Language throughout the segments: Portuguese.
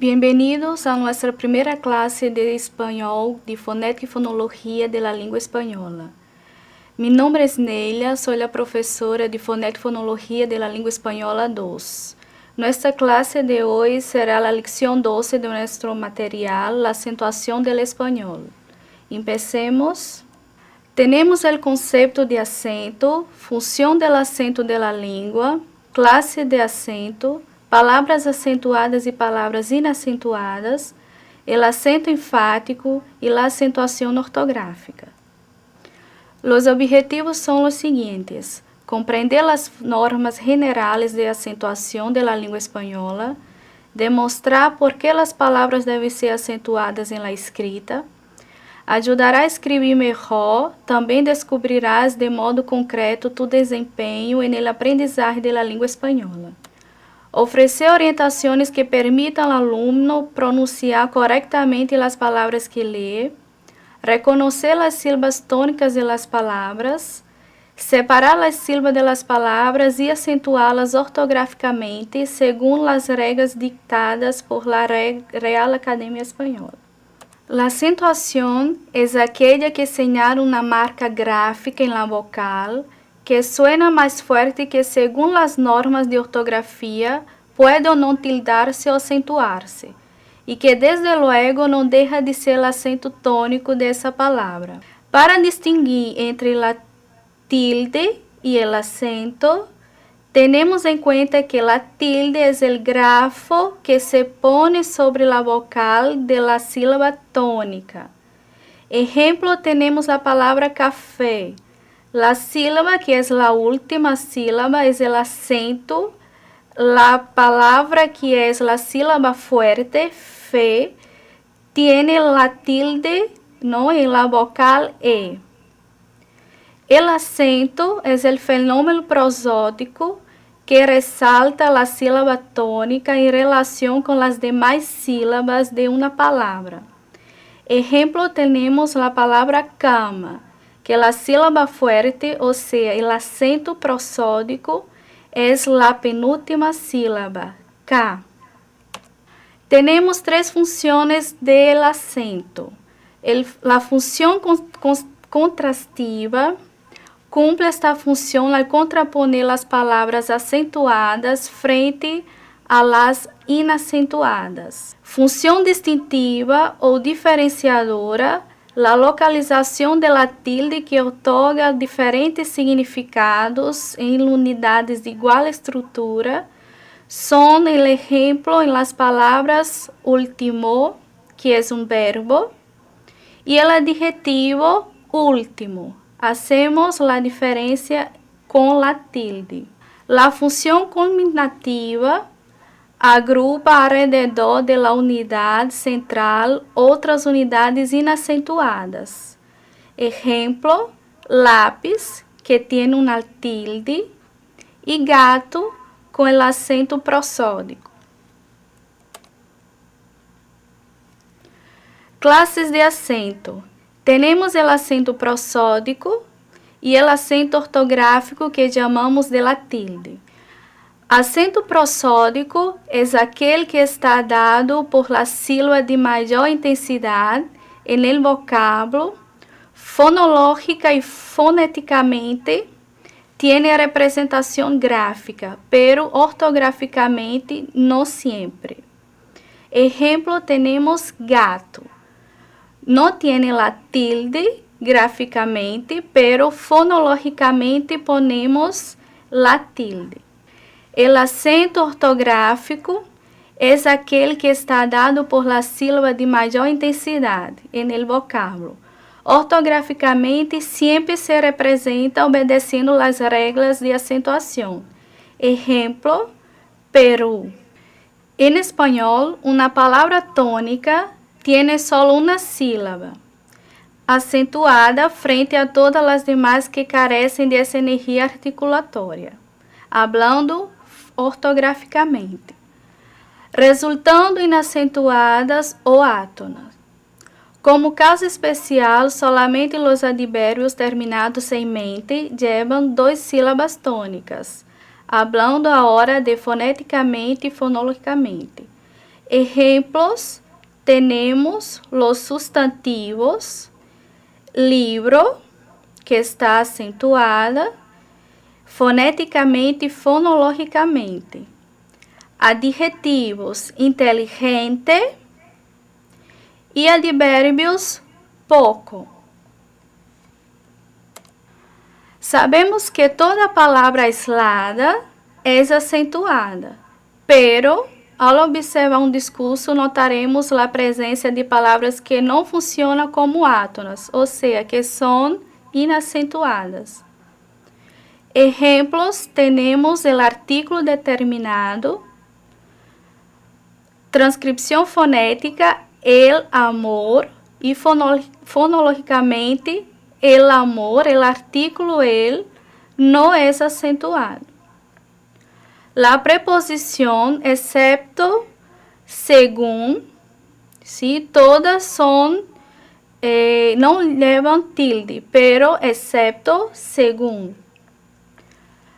Bienvenidos a nuestra primera clase de español de fonética y fonología de la lengua española. Mi nombre es Neila, soy la profesora de fonética y fonología de la lengua española 2. Nuestra clase de hoy será la lección 12 de nuestro material, la acentuación del español. Empecemos. Tenemos el concepto de acento, función del acento de la lengua, clase de acento, palavras acentuadas e palavras inacentuadas, el acento enfático e la acentuación ortográfica. Los objetivos son los siguientes: comprender las normas generales de acentuación de la lengua española, demostrar por qué las palabras deben ser acentuadas en la escrita, ajudará a escrever melhor, também descobrirás de modo concreto tu desempenho en el aprendizaje de la lengua española. Oferecer orientações que permitam ao aluno pronunciar corretamente as palavras que lê, reconhecer as sílabas tônicas de las palavras, separar as sílabas de las palavras e acentuá-las ortograficamente segundo as regras dictadas por la Real Academia Espanhola. La acentuação é aquela que señala uma marca gráfica em la vocal que suena mais forte que según las normas de ortografía puede o não tildar-se ou acentuar-se, e que desde luego não deja de ser el acento tônico dessa palavra. Para distinguir entre la tilde y el acento, tenemos en cuenta que la tilde es el grafo que se pone sobre la vocal de la sílaba tónica. Ejemplo, tenemos la palabra café. La sílaba, que es la última sílaba, es el acento. La palabra, que es la sílaba fuerte, fe, tiene la tilde, ¿no?, en la vocal E. El acento es el fenómeno prosódico que resalta la sílaba tónica en relación con las demás sílabas de una palabra. Ejemplo, tenemos la palabra cama, que la sílaba fuerte, o sea, el acento prosódico, es la penúltima sílaba, K. Tenemos tres funciones del acento. La función contrastiva cumple esta función al contraponer las palabras acentuadas frente a las inacentuadas. Función distintiva o diferenciadora, la localização de la tilde que otorga diferentes significados em unidades de igual estrutura, son el ejemplo en las palabras último, que es un verbo, y el adjetivo último. Hacemos la diferencia con la tilde. La función combinativa agrupa alrededor de la unidad central outras unidades inacentuadas. Ejemplo, lápiz, que tiene una tilde, y gato, con el acento prosódico. Clases de acento. Tenemos el acento prosódico y el acento ortográfico que llamamos de la tilde. Acento prosódico é aquele que está dado por la sílaba de maior intensidade en el vocablo, fonológica y fonéticamente tiene representación gráfica, pero ortográficamente no siempre. Ejemplo, tenemos gato. No tiene la tilde gráficamente, pero fonológicamente ponemos la tilde. El acento ortográfico es aquel que está dado por la sílaba de mayor intensidad en el vocablo. Ortográficamente siempre se representa obedeciendo las reglas de acentuación. Ejemplo, Perú. En español, una palabra tónica tiene solo una sílaba, acentuada frente a todas las demás que carecen de esa energía articulatoria, hablando ortograficamente, resultando inacentuadas ou átonas. Como caso especial, solamente os advérbios terminados em mente llevan duas sílabas tônicas, hablando agora de fonéticamente e fonologicamente. Ejemplos, tenemos los sustantivos, libro, que está acentuada, foneticamente e fonologicamente. Adjetivos, inteligente, e advérbios, pouco. Sabemos que toda palavra aislada é acentuada, pero ao observar um discurso notaremos a presença de palavras que não funcionam como átonas, ou seja, que são inacentuadas. Ejemplos, tenemos el artículo determinado, transcripción fonética, el amor, y fonologicamente, el amor, el artículo el, no es acentuado. La preposición, excepto, según, ¿sí? Todas son, no llevan tilde, pero excepto, según.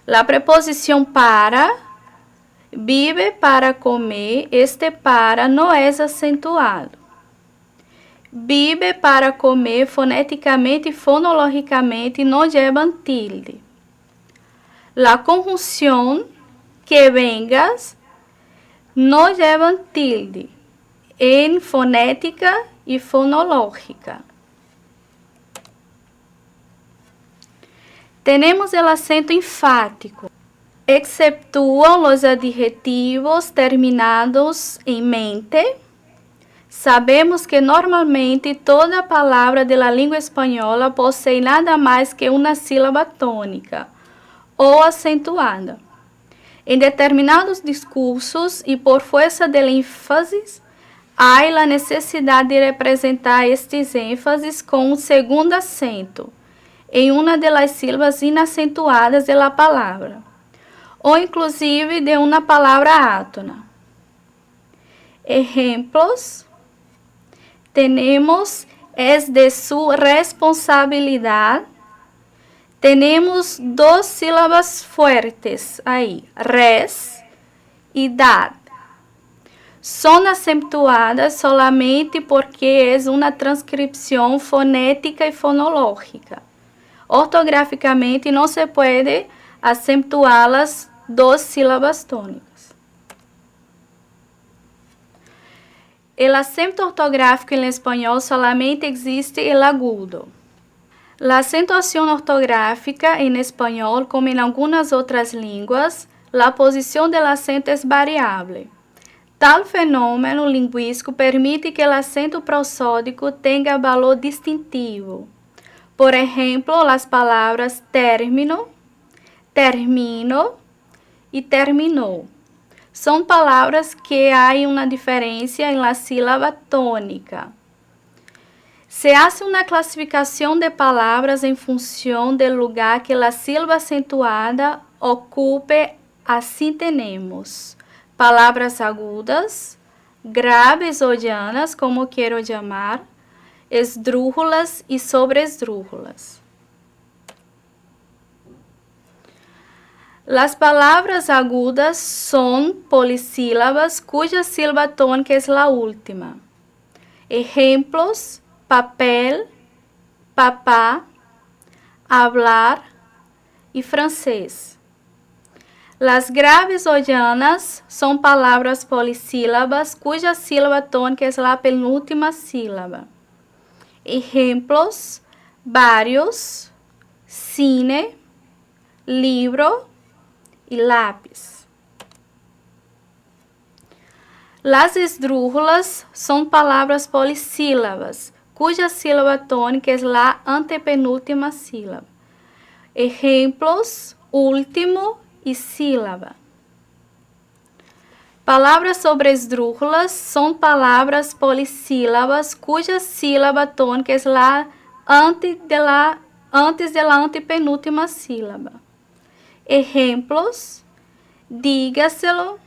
La preposición para, vive para comer, este para no es acentuado. Vive para comer fonéticamente e fonologicamente não llevan tilde. La conjunción que vengas no llevan tilde en fonética y fonológica. Tenemos el acento enfático. Exceptúan los adjetivos terminados em mente. Sabemos que normalmente toda palavra de la língua espanhola possui nada mais que uma sílaba tônica ou acentuada. Em determinados discursos e por força del ênfase, há a necessidade de representar estes ênfases com um segundo acento em uma das sílabas inacentuadas da palavra, ou inclusive de uma palavra átona. Ejemplos, tenemos, es de su responsabilidad. Tenemos dos sílabas fuertes aí, res e dad. Son acentuadas solamente porque es una transcripción fonética y fonológica. Ortograficamente não se pode acentuá-las dos sílabas tônicas. El acento ortográfico en español solamente existe el agudo. La acentuación ortográfica en español, como en algunas otras lenguas, la posición del acento es variable. Tal fenômeno lingüístico permite que el acento prosódico tenga valor distintivo. Por ejemplo, las palabras término, termino e terminou. São palavras que há uma diferença em la sílaba tônica. Se hace uma classificação de palavras em função do lugar que a sílaba acentuada ocupe, assim temos palavras agudas, graves ou llanas, como quero chamar, esdrújulas e sobresdrújulas. Las palavras agudas são polissílabas cuja sílaba tônica é a última. Ejemplos, papel, papá, hablar e francês. Las graves ou llanas são palavras polissílabas cuja sílaba tônica é a penúltima sílaba. Ejemplos, varios, cine, libro e lápis. Las esdrújulas são palavras polissílabas, cuja sílaba tônica é a antepenúltima sílaba. Ejemplos, último e sílaba. Palavras sobresdrújulas são palavras polissílabas cuja sílaba tônica é a antes da antepenúltima sílaba. Ejemplos, dígaselo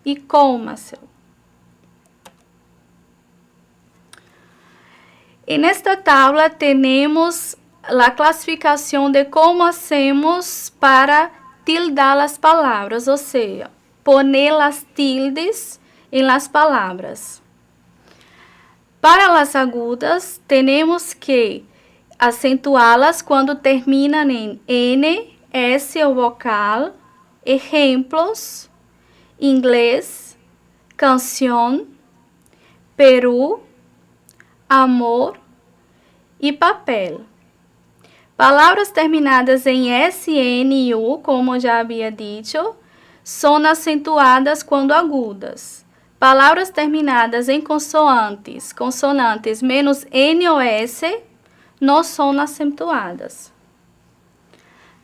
e cómaselo. En esta tabla tenemos la clasificación de cómo hacemos para tildar las palabras, o sea, poner las tildes en las palabras. Para las agudas, tenemos que acentuá-las quando terminam em N, S ou vocal. Exemplos: inglês, canção, Peru, amor e papel. Palavras terminadas em S, N e U, como já havia dito, são acentuadas quando agudas. Palavras terminadas em consonantes menos N ou S, não são acentuadas.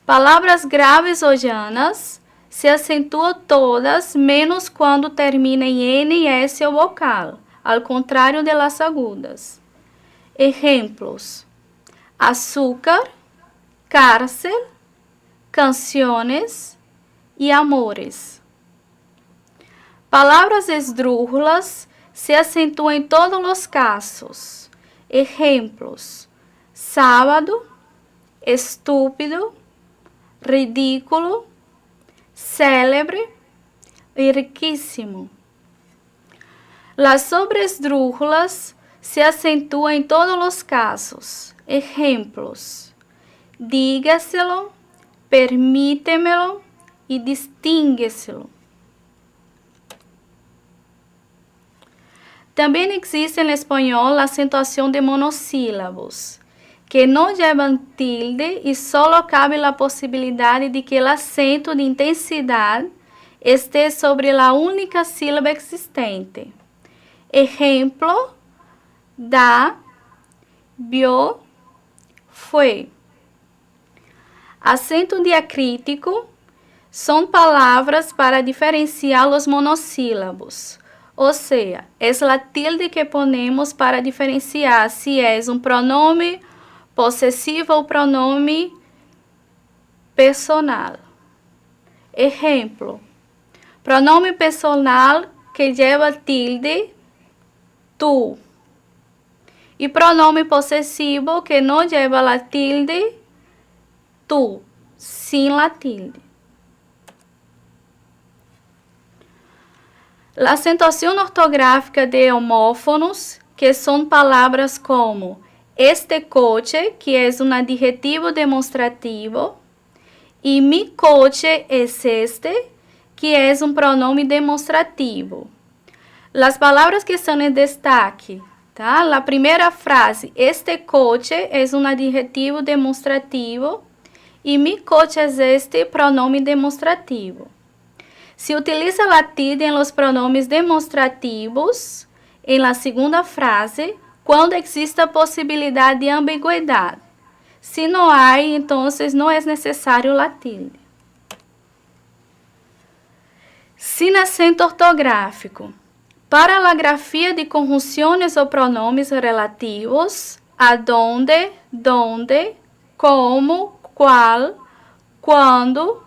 Palavras graves ou llanas se acentuam todas, menos quando terminam em N, S ou vocal, ao contrário de las agudas. Exemplos: açúcar, cárcel, canciones e amores. Palavras esdrúxulas se acentuam em todos os casos. Exemplos: sábado, estúpido, ridículo, célebre e riquíssimo. Las sobresdrúxulas se acentuam em todos os casos. Exemplos: dígaselo, permítemelo e distíngueselo. Também existe no espanhol a acentuação de monossílabos, que não levam tilde e só cabe a possibilidade de que o acento de intensidade esteja sobre a única sílaba existente. Exemplo: da, vio, foi. Acento diacrítico são palavras para diferenciar os monossílabos. Ou seja, é a tilde que ponemos para diferenciar se é um pronome possessivo ou pronome personal. Exemplo: pronome personal que leva tilde, tu. E pronome possessivo que não leva a tilde, tu, sem a tilde. A acentuação ortográfica de homófonos, que são palavras como este coche, que é um adjetivo demonstrativo, e mi coche es este, que é um pronome demonstrativo. As palavras que estão em destaque, tá? A primeira frase, este coche é um adjetivo demonstrativo e mi coche es este, pronome demonstrativo. Se utiliza a tilde em los pronomes demonstrativos em la segunda frase quando existe a possibilidade de ambiguidade. Se não há, então não é necessário a tilde. Sin acento ortográfico. Para a grafia de conjunções ou pronomes relativos, a donde, como, qual, quando,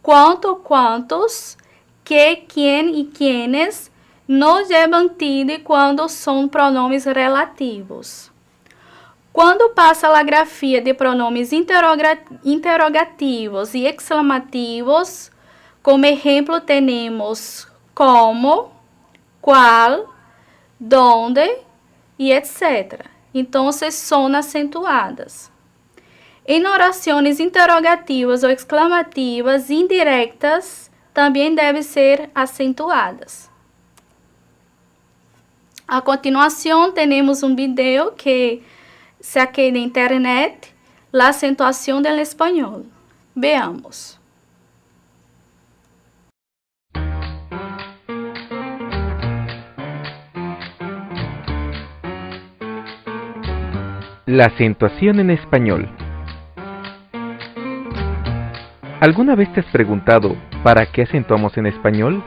quanto, quantos, que, quem e quienes não levam tilde quando são pronomes relativos. Quando passa a grafia de pronomes interrogativos e exclamativos, como exemplo temos como, qual, donde e etc. Então, são acentuadas. Em orações interrogativas ou exclamativas indiretas, também devem ser acentuadas. A continuação, temos um vídeo que saquei da internet, a acentuação do espanhol. Veamos. La acentuación en español. ¿Alguna vez te has preguntado para qué acentuamos en español?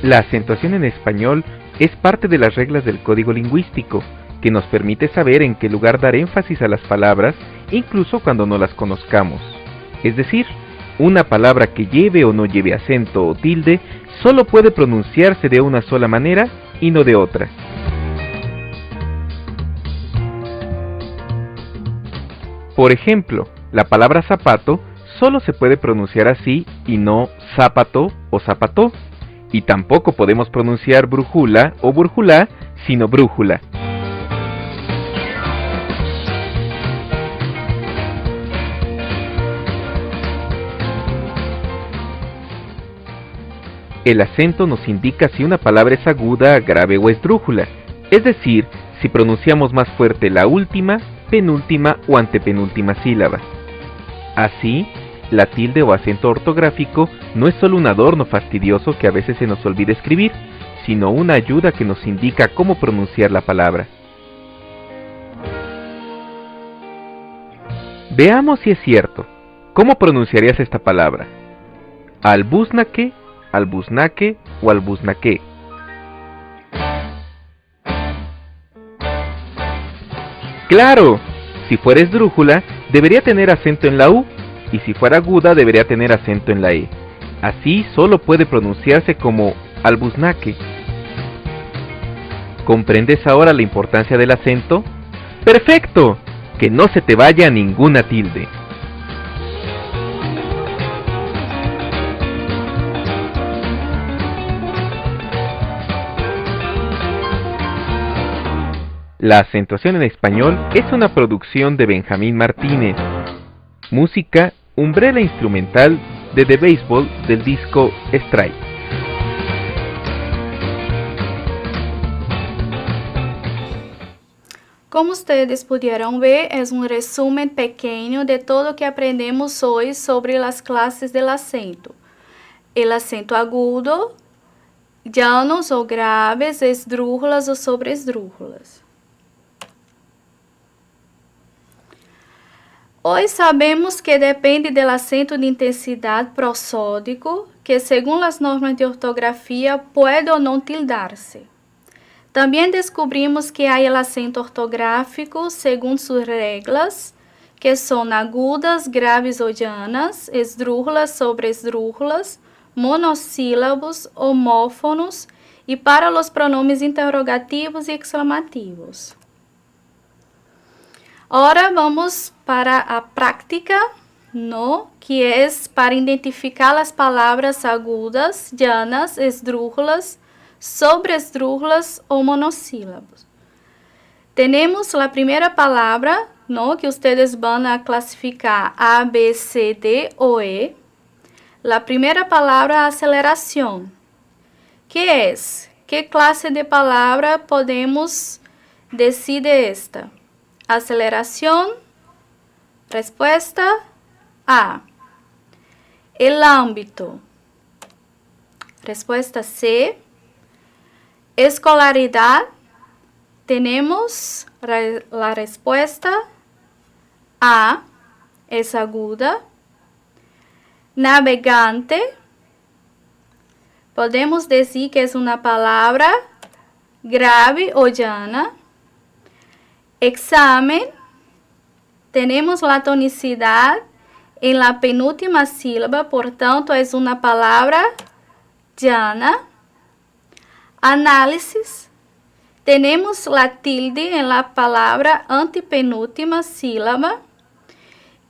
La acentuación en español es parte de las reglas del código lingüístico, que nos permite saber en qué lugar dar énfasis a las palabras, incluso cuando no las conozcamos. Es decir, una palabra que lleve o no lleve acento o tilde solo puede pronunciarse de una sola manera y no de otra. Por ejemplo, la palabra zapato solo se puede pronunciar así y no zapato o zapató, y tampoco podemos pronunciar brújula o brújula, sino brújula. El acento nos indica si una palabra es aguda, grave o esdrújula, es decir, si pronunciamos más fuerte la última, penúltima o antepenúltima sílaba. Así, la tilde o acento ortográfico no es solo un adorno fastidioso que a veces se nos olvida escribir, sino una ayuda que nos indica cómo pronunciar la palabra. Veamos si es cierto. ¿Cómo pronunciarías esta palabra? Albuznaque, albuznaque o albuznaque. ¡Claro! Si fuera esdrújula, debería tener acento en la U, y si fuera aguda, debería tener acento en la E. Así solo puede pronunciarse como albuznaque. ¿Comprendes ahora la importancia del acento? ¡Perfecto! Que no se te vaya ninguna tilde. La acentuación en español es una producción de Benjamín Martínez. Música, Umbrella instrumental de The Baseball del disco Strike. Como ustedes pudieron ver, es un resumen pequeño de todo lo que aprendemos hoy sobre las clases del acento. El acento agudo, llanos o graves, esdrújulas o sobreesdrújulas. Hoy sabemos que depende del acento de intensidad prosódico, que según las normas de ortografía puede o no tildarse. También descubrimos que hay el acento ortográfico según sus reglas, que son agudas, graves o llanas, esdrújulas, sobreesdrújulas, monossílabos, homófonos y para los pronombres interrogativos y exclamativos. Ahora vamos para a práctica, ¿no? Que es para identificar las palabras agudas, llanas, esdrújulas, sobreesdrújulas o monossílabos. Tenemos la primera palabra, ¿no? Que ustedes van a clasificar A, B, C, D o E. La primera palabra, aceleración. ¿Qué es? ¿Qué clase de palabra podemos decir de esta? Aceleración, respuesta A. El ámbito, respuesta C. Escolaridad, tenemos la respuesta A, es aguda. Navegante, podemos decir que es una palabra grave o llana. Examen, tenemos la tonicidad en la penúltima sílaba, por tanto es una palabra llana. Análisis, tenemos la tilde en la palabra antepenúltima sílaba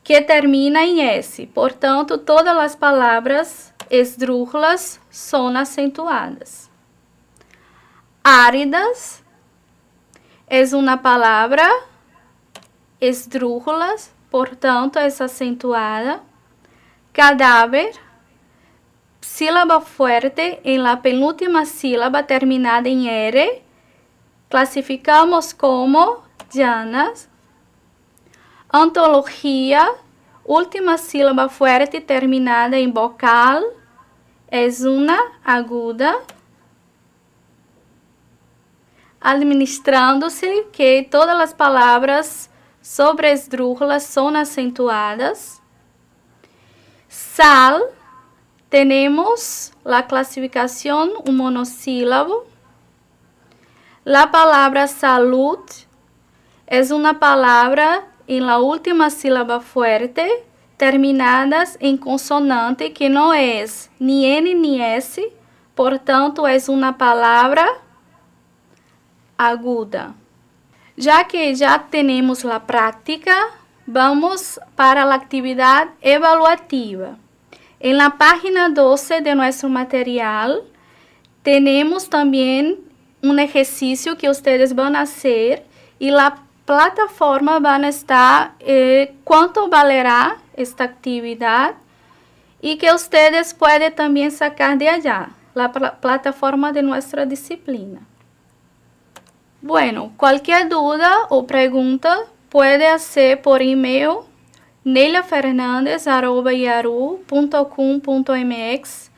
que termina en S, por tanto todas las palabras esdrújulas son acentuadas. Áridas, es una palabra esdrújulas, por tanto es acentuada. Cadáver, sílaba fuerte en la penúltima sílaba terminada en R, clasificamos como llanas. Antología, última sílaba fuerte terminada en vocal, es una aguda. Administrando-se, que todas las palabras sobreesdrújulas son acentuadas. Sal, tenemos la clasificación un monosílabo. La palabra salud es una palabra en la última sílaba fuerte terminadas en consonante que no es ni N ni S, por tanto es una palabra aguda. Ya que ya tenemos la práctica, Vamos para la actividad evaluativa. En la página 12 de nuestro material tenemos también un ejercicio que ustedes van a hacer y la plataforma van a estar cuánto valerá esta actividad y que ustedes pueden también sacar de allá, la plataforma de nuestra disciplina. Bueno, cualquier duda o pregunta puede hacer por email neliafernandez@yahoo.com.mx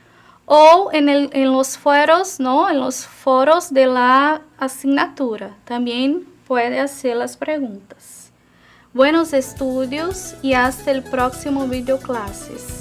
o en los foros, ¿no? En los foros de la asignatura. También puede hacer las preguntas. Buenos estudios y hasta el próximo videoclases.